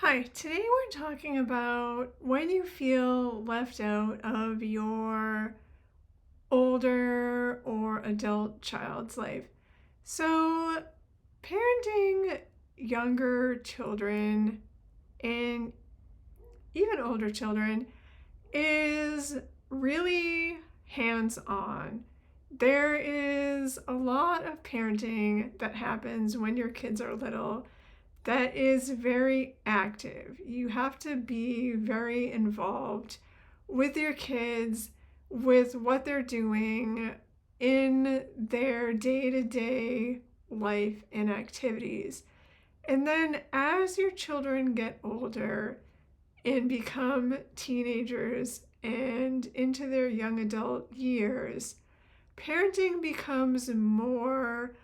Hi, today we're talking about when you feel left out of your older or adult child's life. So, parenting younger children and even older children is really hands on. There is a lot of parenting that happens when your kids are little that is very active. You have to be very involved with your kids, with what they're doing in their day to day life and activities. And then as your children get older and become teenagers and into their young adult years, parenting becomes more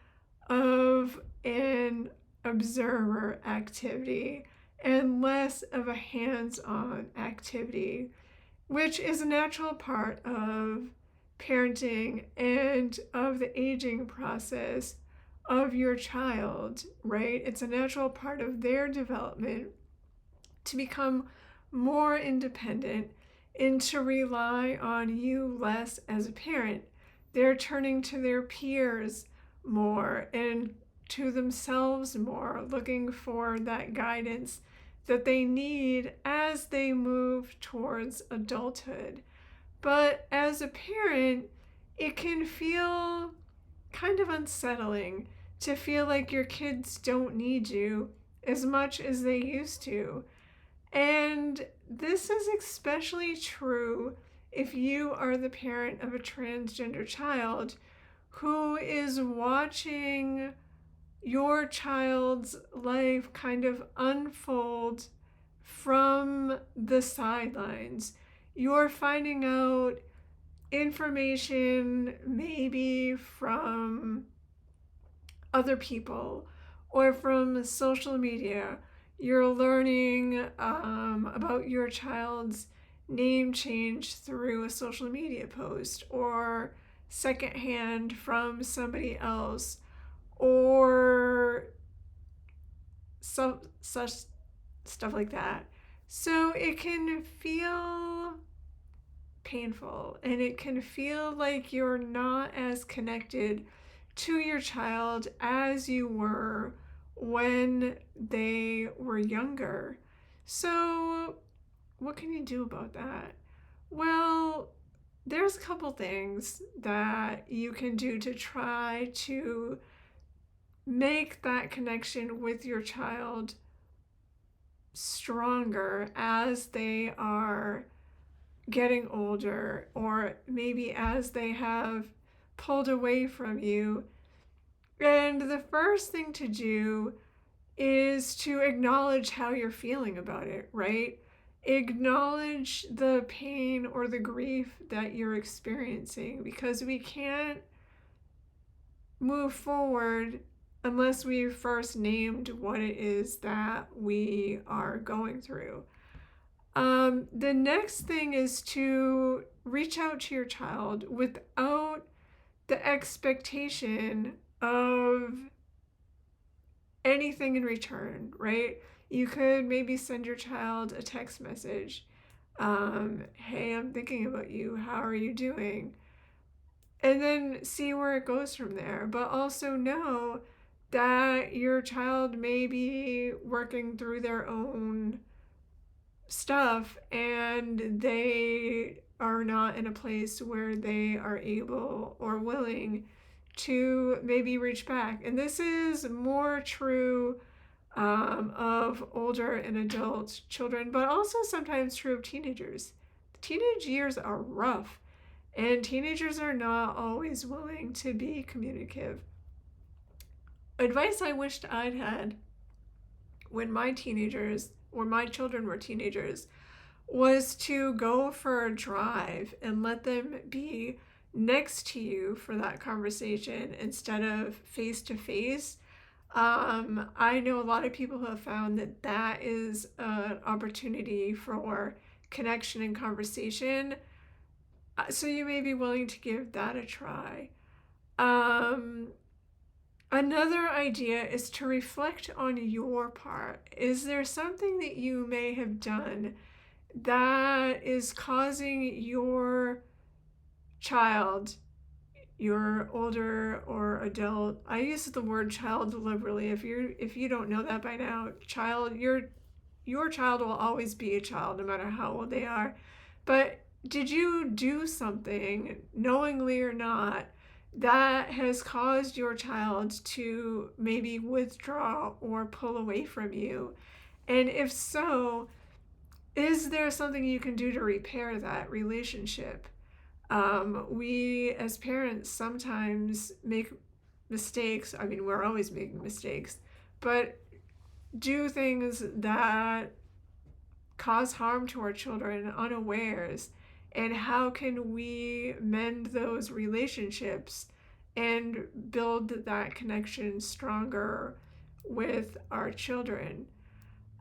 of an observer activity and less of a hands on activity, which is a natural part of parenting and of the aging process of your child, right? It's a natural part of their development to become more independent and to rely on you less as a parent. They're turning to their peers more and to themselves more, looking for that guidance that they need as they move towards adulthood. But as a parent, it can feel kind of unsettling to feel like your kids don't need you as much as they used to. And this is especially true if you are the parent of a transgender child who is watching your child's life kind of unfold from the sidelines. You're finding out information maybe from other people or from social media. You're learning about your child's name change through a social media post or secondhand from somebody else or such stuff like that. So it can feel painful and it can feel like you're not as connected to your child as you were when they were younger. So, what can you do about that? Well, there's a couple things that you can do to try to make that connection with your child stronger as they are getting older, or maybe as they have pulled away from you. And the first thing to do is to acknowledge how you're feeling about it, right? Acknowledge the pain or the grief that you're experiencing, because we can't move forward unless we've first named what it is that we are going through. The next thing is to reach out to your child without the expectation of anything in return, right? You could maybe send your child a text message. Hey, I'm thinking about you. How are you doing? And then see where it goes from there. But also know that your child may be working through their own stuff and they are not in a place where they are able or willing to maybe reach back. And this is more true of older and adult children, but also sometimes true of teenagers. Teenage years are rough, and teenagers are not always willing to be communicative. Advice I wished I'd had when my children were teenagers was to go for a drive and let them be next to you for that conversation instead of face to face. I know a lot of people who have found that that is an opportunity for connection and conversation. So you may be willing to give that a try. Um, Another idea is to reflect on your part. Is there something that you may have done that is causing your child, your older or adult, I use the word child deliberately. If you don't know that by now, your child will always be a child no matter how old they are. But did you do something, knowingly or not, that has caused your child to maybe withdraw or pull away from you? And if so, is there something you can do to repair that relationship? We as parents sometimes make mistakes. I mean, we're always making mistakes, but do things that cause harm to our children unawares. And how can we mend those relationships and build that connection stronger with our children?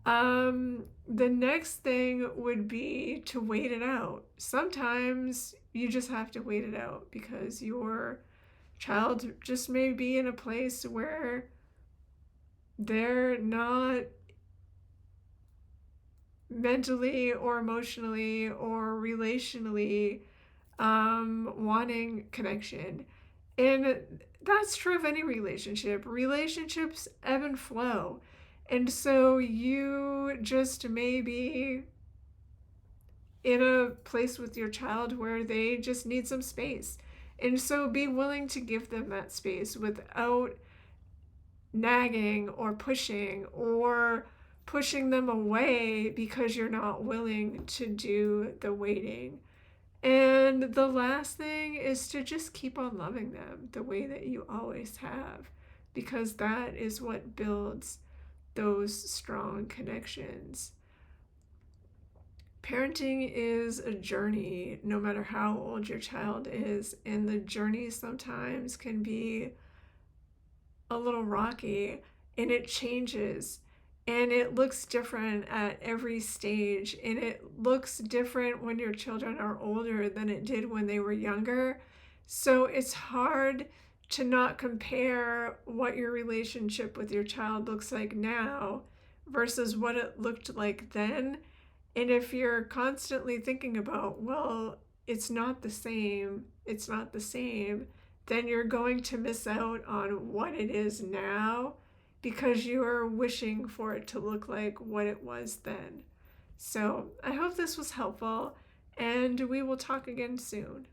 The next thing would be to wait it out. Sometimes you just have to wait it out because your child just may be in a place where they're not mentally or emotionally or relationally wanting connection. And that's true of any relationship. Relationships ebb and flow. And so you just may be in a place with your child where they just need some space. And so be willing to give them that space without nagging or pushing them away because you're not willing to do the waiting. And the last thing is to just keep on loving them the way that you always have, because that is what builds those strong connections. Parenting is a journey, no matter how old your child is, and the journey sometimes can be a little rocky, and it changes, and it looks different at every stage, and it looks different when your children are older than it did when they were younger. So it's hard to not compare what your relationship with your child looks like now versus what it looked like then. And if you're constantly thinking about, well, it's not the same, then you're going to miss out on what it is now because you're wishing for it to look like what it was then. So I hope this was helpful, and we will talk again soon.